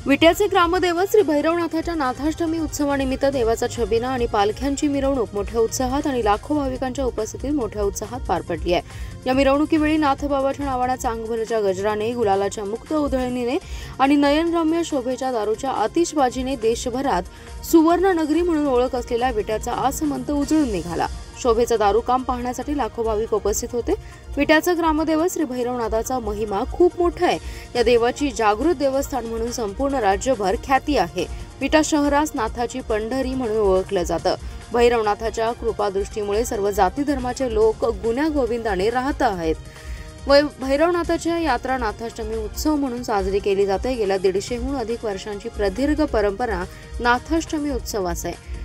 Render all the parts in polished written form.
विट्याचे ग्रामदैवत श्री भैरवनाथाच्या नाथाष्टमी उत्सवानिमित्त देवाचा छबिना आणि पालख्यांची मिरवणूक मोठ्या उत्साहात आणि लाखो भाविकांच्या उपस्थितीत मोठ्या उत्साहात पार पडली आहे। या मिरवणुकीवेळी नाथबाबाच्या नावाने चांगभलच्या गजराने, गुलालाच्या मुक्त उधळणीने आणि नयनरम्य शोभेच्या दारूच्या आतिषबाजीने देशभरात सुवर्ण नगरी म्हणून ओळख असलेल्या विट्याचा आसमंत उजळून निघाला। शोभेचं दारूकाम पाहण्यासाठी लाखो भाविक उपस्थित होते। विट्याचं ग्रामदैवत श्री भैरवनाथाचा महिमा खूप मोठा आहे। या देवाची जागृत देवस्थान म्हणून संपूर्ण राज्यभर ख्याती आहे। विटा शहरास नाथाची पंढरी म्हणून ओळखलं जातं। भैरवनाथाच्या कृपादृष्टीमुळे सर्व जाती धर्माचे लोक गुण्या गोविंदाने राहत आहेत। भैरवनाथाच्या यात्रा नाथाष्टमी उत्सव म्हणून साजरी केली जाते। गेल्या 150हून अधिक वर्षांची प्रदीर्घ परंपरा नाथाष्टमी उत्सवास आहे।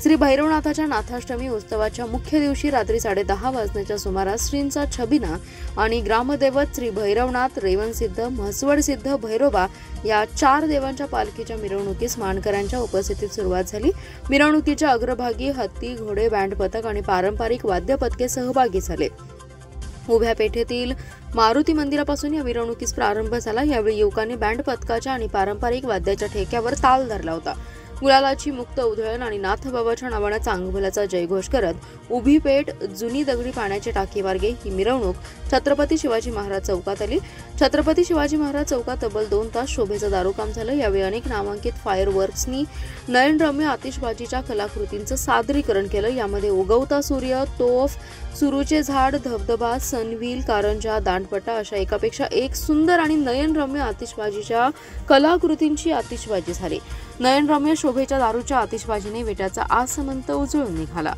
श्री भैरवनाथाच्या नाथाष्टमी उत्सवाच्या मुख्य दिवशी रात्री 10:30 वाजण्याच्या सुमारास श्रींचा छबिना आणि ग्रामदैवत श्री भैरवनाथ, रेवणसिद्ध, म्हसवडसिद्ध, भैरोबा या 4 देवांच्या पालखीच्या मिरवणुकीस मानकऱ्यांच्या उपस्थितीत सुरुवात झाली। मिरवणुकीच्या अग्रभागी हत्ती, घोडे, बँड पथक आणि पारंपरिक वाद्य पथके सहभागी झाले। उभ्या पेठेतील मारुती मंदिरापासून या मिरवणुकीस प्रारंभ झाला। यावेळी युवकांनी बँड पथकाच्या आणि पारंपरिक वाद्याच्या ठेक्यावर ताल धरला होता। गुलालाची मुक्त उधळण आणि नाथबाबाच्या नावाने चांगभल्याचा जयघोष करत उभी पेठ, जुनी दगडी पाण्याची टाकी मार्गे ही मिरवणूक छत्रपती शिवाजी महाराज चौकात आली। छत्रपती शिवाजी महाराज चौकात तब्बल 2 तास शोभेचं दारूकाम झालं। यावेळी अनेक नामांकित फायरवर्क्सनी नयनरम्य आतिषबाजीच्या कलाकृतींचं सादरीकरण केलं। यामध्ये उगवता सूर्य, तोफ, सुरूचे झाड, धबधबा, सनव्हील, कारंजा, दांडपट्टा अशा एकापेक्षा एक सुंदर आणि नयनरम्य आतिषबाजीच्या कलाकृतींची आतिषबाजी झाली। नयनरम्य शोभेच्या दारूच्या आतिषबाजीने विट्याचा आसमंत उजळून निघाला।